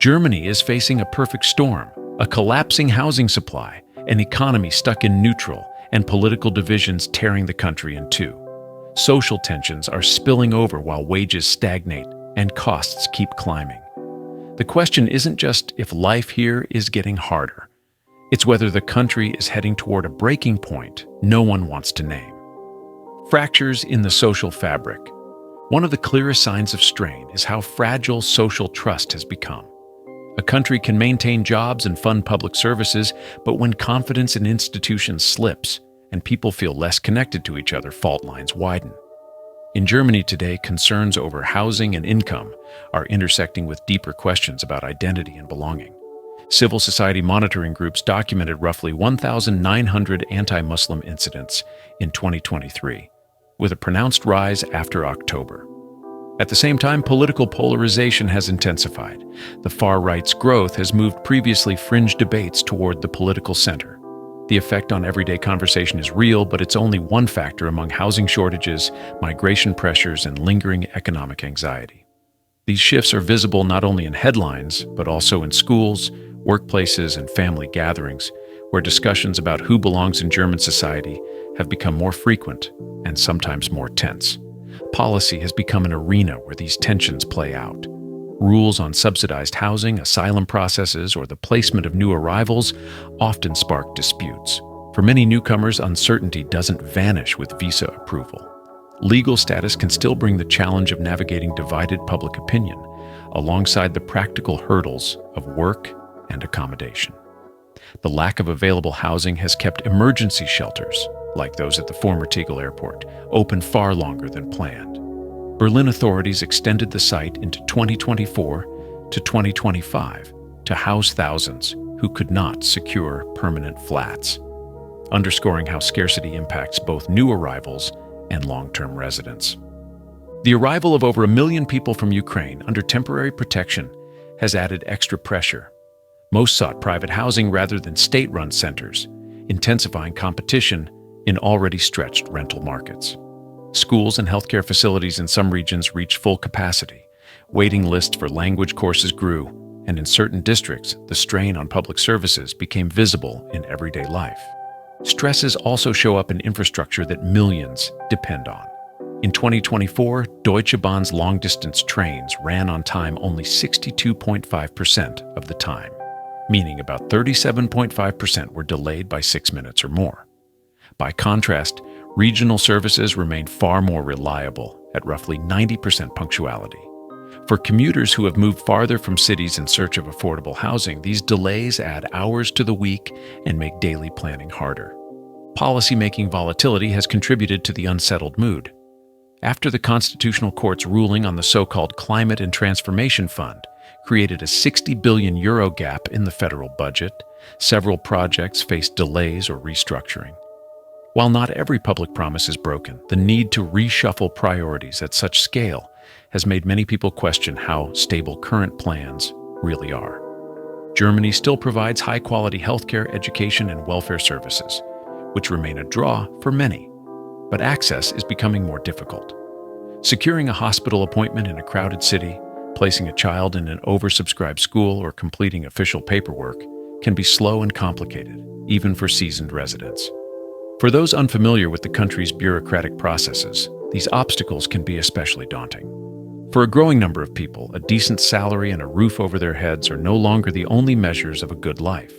Germany is facing a perfect storm, a collapsing housing supply, an economy stuck in neutral, and political divisions tearing the country in two. Social tensions are spilling over while wages stagnate and costs keep climbing. The question isn't just if life here is getting harder. It's whether the country is heading toward a breaking point no one wants to name. Fractures in the social fabric. One of the clearest signs of strain is how fragile social trust has become. A country can maintain jobs and fund public services, but when confidence in institutions slips and people feel less connected to each other, fault lines widen. In Germany today, concerns over housing and income are intersecting with deeper questions about identity and belonging. Civil society monitoring groups documented roughly 1,900 anti-Muslim incidents in 2023, with a pronounced rise after October. At the same time, political polarization has intensified. The far right's growth has moved previously fringe debates toward the political center. The effect on everyday conversation is real, but it's only one factor among housing shortages, migration pressures, and lingering economic anxiety. These shifts are visible not only in headlines, but also in schools, workplaces, and family gatherings, where discussions about who belongs in German society have become more frequent and sometimes more tense. Policy has become an arena where these tensions play out. Rules on subsidized housing, asylum processes, or the placement of new arrivals often spark disputes. For many newcomers, uncertainty doesn't vanish with visa approval. Legal status can still bring the challenge of navigating divided public opinion, alongside the practical hurdles of work and accommodation. The lack of available housing has kept emergency shelters, like those at the former Tegel airport, open far longer than planned. Berlin authorities extended the site into 2024 to 2025 to house thousands who could not secure permanent flats, underscoring how scarcity impacts both new arrivals and long-term residents. The arrival of over 1 million people from Ukraine under temporary protection has added extra pressure. Most sought private housing rather than state-run centers, intensifying competition in already stretched rental markets. Schools and healthcare facilities in some regions reached full capacity. Waiting lists for language courses grew, and in certain districts, the strain on public services became visible in everyday life. Stresses also show up in infrastructure that millions depend on. In 2024, Deutsche Bahn's long-distance trains ran on time only 62.5% of the time, meaning about 37.5% were delayed by 6 minutes or more. By contrast, regional services remain far more reliable at roughly 90% punctuality. For commuters who have moved farther from cities in search of affordable housing, these delays add hours to the week and make daily planning harder. Policymaking volatility has contributed to the unsettled mood. After the Constitutional Court's ruling on the so-called Climate and Transformation Fund created a €60 billion gap in the federal budget, several projects faced delays or restructuring. While not every public promise is broken, the need to reshuffle priorities at such scale has made many people question how stable current plans really are. Germany still provides high-quality healthcare, education, and welfare services, which remain a draw for many, but access is becoming more difficult. Securing a hospital appointment in a crowded city, placing a child in an oversubscribed school, or completing official paperwork can be slow and complicated, even for seasoned residents. For those unfamiliar with the country's bureaucratic processes, these obstacles can be especially daunting. For a growing number of people, a decent salary and a roof over their heads are no longer the only measures of a good life.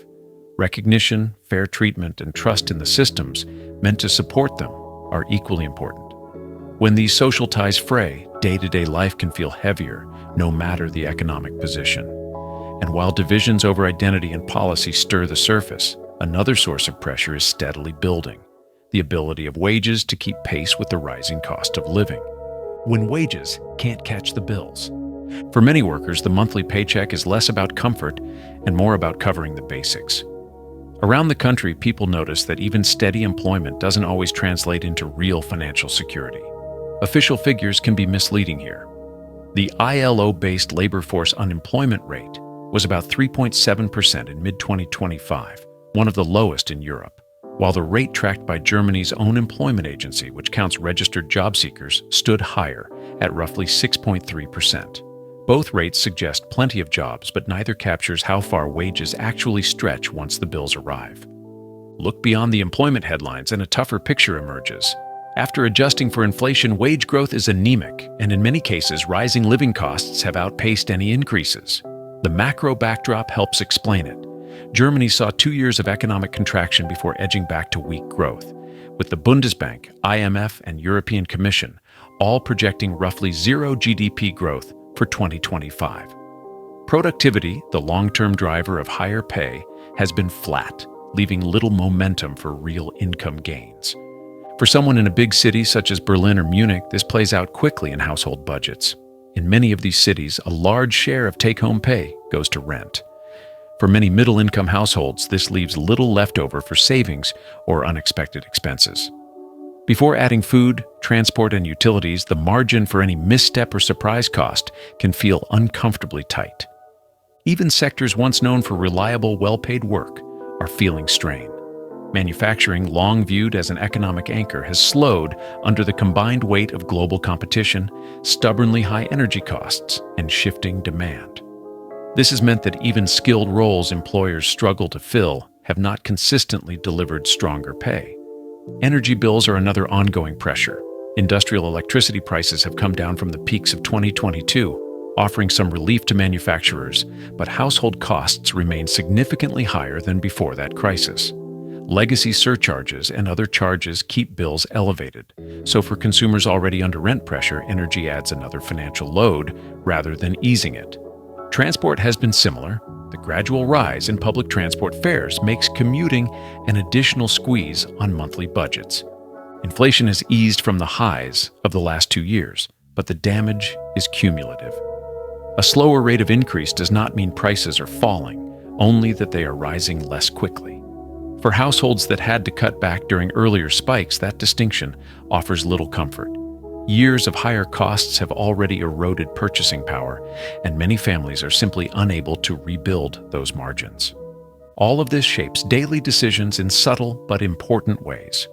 Recognition, fair treatment, and trust in the systems meant to support them are equally important. When these social ties fray, day-to-day life can feel heavier, no matter the economic position. And while divisions over identity and policy stir the surface, another source of pressure is steadily building: the ability of wages to keep pace with the rising cost of living. When wages can't catch the bills. For many workers, the monthly paycheck is less about comfort and more about covering the basics. Around the country, people notice that even steady employment doesn't always translate into real financial security. Official figures can be misleading here. The ILO-based labor force unemployment rate was about 3.7% in mid-2025, one of the lowest in Europe, while the rate tracked by Germany's own employment agency, which counts registered job seekers, stood higher at roughly 6.3%. Both rates suggest plenty of jobs, but neither captures how far wages actually stretch once the bills arrive. Look beyond the employment headlines and a tougher picture emerges. After adjusting for inflation, wage growth is anemic, and in many cases, rising living costs have outpaced any increases. The macro backdrop helps explain it. Germany saw 2 years of economic contraction before edging back to weak growth, with the Bundesbank, IMF, and European Commission all projecting roughly zero GDP growth for 2025. Productivity, the long-term driver of higher pay, has been flat, leaving little momentum for real income gains. For someone in a big city such as Berlin or Munich, this plays out quickly in household budgets. In many of these cities, a large share of take-home pay goes to rent. For many middle-income households, this leaves little left over for savings or unexpected expenses. Before adding food, transport, and utilities, the margin for any misstep or surprise cost can feel uncomfortably tight. Even sectors once known for reliable, well-paid work are feeling strain. Manufacturing, long viewed as an economic anchor, has slowed under the combined weight of global competition, stubbornly high energy costs, and shifting demand. This has meant that even skilled roles employers struggle to fill have not consistently delivered stronger pay. Energy bills are another ongoing pressure. Industrial electricity prices have come down from the peaks of 2022, offering some relief to manufacturers, but household costs remain significantly higher than before that crisis. Legacy surcharges and other charges keep bills elevated, so for consumers already under rent pressure, energy adds another financial load rather than easing it. Transport has been similar. The gradual rise in public transport fares makes commuting an additional squeeze on monthly budgets. Inflation has eased from the highs of the last 2 years, but the damage is cumulative. A slower rate of increase does not mean prices are falling, only that they are rising less quickly. For households that had to cut back during earlier spikes, that distinction offers little comfort. Years of higher costs have already eroded purchasing power, and many families are simply unable to rebuild those margins. All of this shapes daily decisions in subtle but important ways.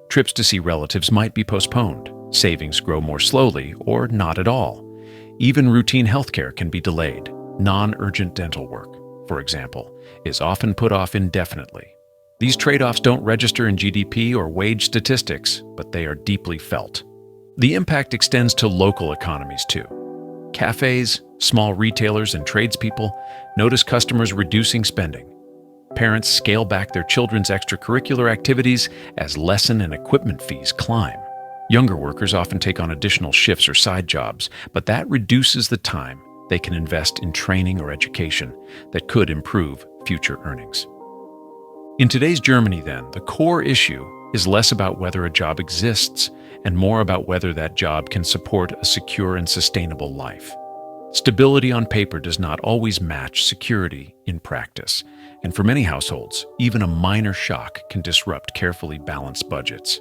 Trips to see relatives might be postponed, savings grow more slowly or not at all. Even routine healthcare can be delayed. Non-urgent dental work, for example, is often put off indefinitely. These trade-offs don't register in GDP or wage statistics, but they are deeply felt. The impact extends to local economies too. Cafes, small retailers, and tradespeople notice customers reducing spending. Parents scale back their children's extracurricular activities as lesson and equipment fees climb. Younger workers often take on additional shifts or side jobs, but that reduces the time they can invest in training or education that could improve future earnings. In today's Germany, then, the core issue is less about whether a job exists and more about whether that job can support a secure and sustainable life. Stability on paper does not always match security in practice, and for many households, even a minor shock can disrupt carefully balanced budgets.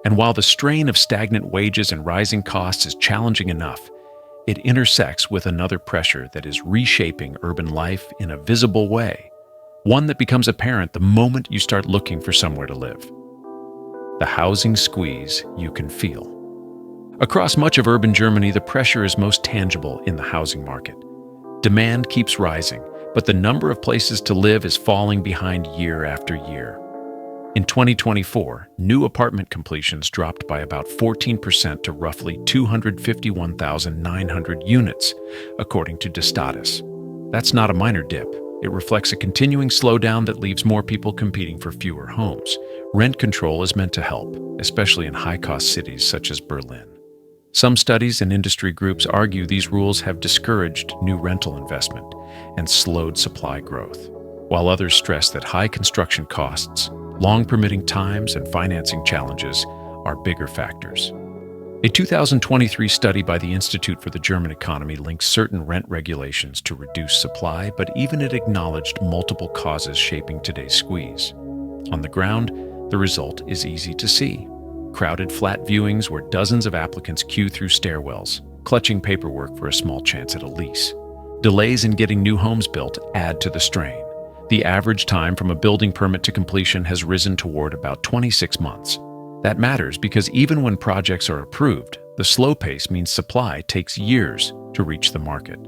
And while the strain of stagnant wages and rising costs is challenging enough, it intersects with another pressure that is reshaping urban life in a visible way, one that becomes apparent the moment you start looking for somewhere to live. The housing squeeze you can feel. Across much of urban Germany, the pressure is most tangible in the housing market. Demand keeps rising, but the number of places to live is falling behind year after year. In 2024, new apartment completions dropped by about 14% to roughly 251,900 units, according to Destatis. That's not a minor dip. It reflects a continuing slowdown that leaves more people competing for fewer homes. Rent control is meant to help, especially in high-cost cities such as Berlin. Some studies and industry groups argue these rules have discouraged new rental investment and slowed supply growth, while others stress that high construction costs, long permitting times, and financing challenges are bigger factors. A 2023 study by the Institute for the German Economy links certain rent regulations to reduce supply, but even it acknowledged multiple causes shaping today's squeeze. On the ground, the result is easy to see. Crowded flat viewings where dozens of applicants queue through stairwells, clutching paperwork for a small chance at a lease. Delays in getting new homes built add to the strain. The average time from a building permit to completion has risen toward about 26 months. That matters because even when projects are approved, the slow pace means supply takes years to reach the market.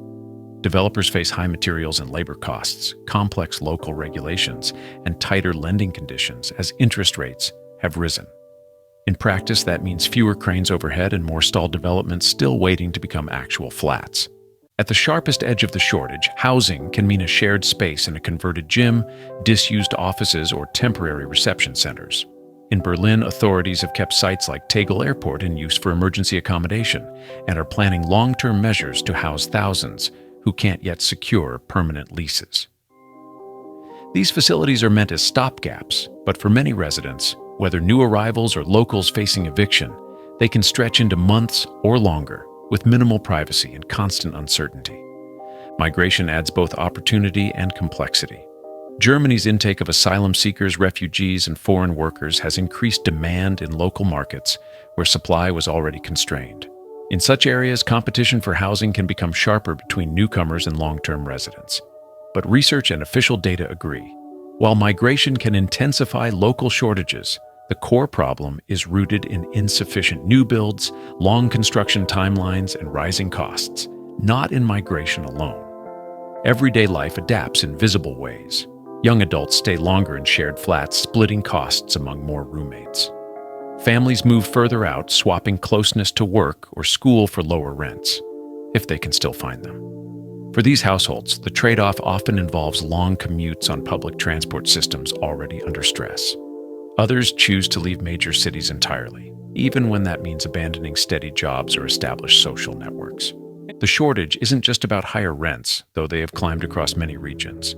Developers face high materials and labor costs, complex local regulations, and tighter lending conditions as interest rates have risen. In practice, that means fewer cranes overhead and more stalled developments still waiting to become actual flats. At the sharpest edge of the shortage, housing can mean a shared space in a converted gym, disused offices, or temporary reception centers. In Berlin, authorities have kept sites like Tegel Airport in use for emergency accommodation and are planning long-term measures to house thousands who can't yet secure permanent leases. These facilities are meant as stopgaps, but for many residents, whether new arrivals or locals facing eviction, they can stretch into months or longer, with minimal privacy and constant uncertainty. Migration adds both opportunity and complexity. Germany's intake of asylum seekers, refugees, and foreign workers has increased demand in local markets where supply was already constrained. In such areas, competition for housing can become sharper between newcomers and long-term residents. But research and official data agree. While migration can intensify local shortages, the core problem is rooted in insufficient new builds, long construction timelines, and rising costs, not in migration alone. Everyday life adapts in visible ways. Young adults stay longer in shared flats, splitting costs among more roommates. Families move further out, swapping closeness to work or school for lower rents, if they can still find them. For these households, the trade-off often involves long commutes on public transport systems already under stress. Others choose to leave major cities entirely, even when that means abandoning steady jobs or established social networks. The shortage isn't just about higher rents, though they have climbed across many regions.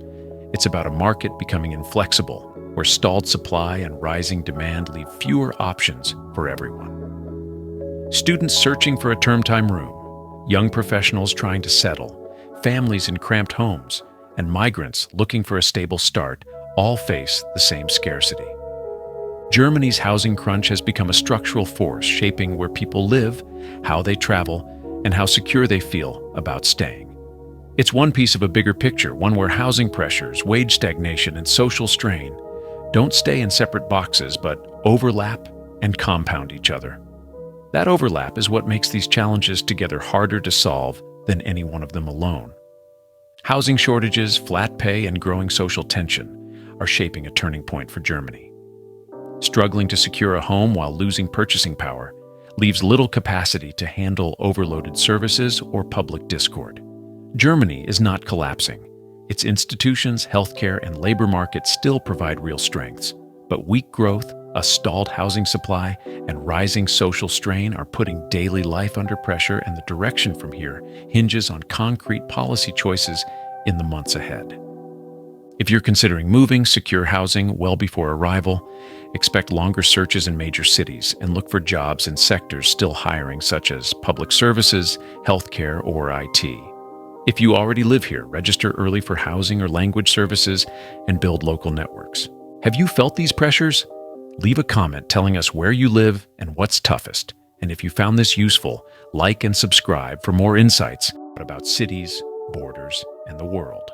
It's about a market becoming inflexible, where stalled supply and rising demand leave fewer options for everyone. Students searching for a term-time room, young professionals trying to settle, families in cramped homes, and migrants looking for a stable start all face the same scarcity. Germany's housing crunch has become a structural force shaping where people live, how they travel, and how secure they feel about staying. It's one piece of a bigger picture, one where housing pressures, wage stagnation, and social strain don't stay in separate boxes but overlap and compound each other. That overlap is what makes these challenges together harder to solve than any one of them alone. Housing shortages, flat pay, and growing social tension are shaping a turning point for Germany. Struggling to secure a home while losing purchasing power leaves little capacity to handle overloaded services or public discord. Germany is not collapsing. Its institutions, healthcare, and labor market still provide real strengths, but weak growth, a stalled housing supply, and rising social strain are putting daily life under pressure, and the direction from here hinges on concrete policy choices in the months ahead. If you're considering moving, secure housing well before arrival, expect longer searches in major cities, and look for jobs in sectors still hiring, such as public services, healthcare, or IT. If you already live here, register early for housing or language services and build local networks. Have you felt these pressures? Leave a comment telling us where you live and what's toughest. And if you found this useful, like and subscribe for more insights about cities, borders, and the world.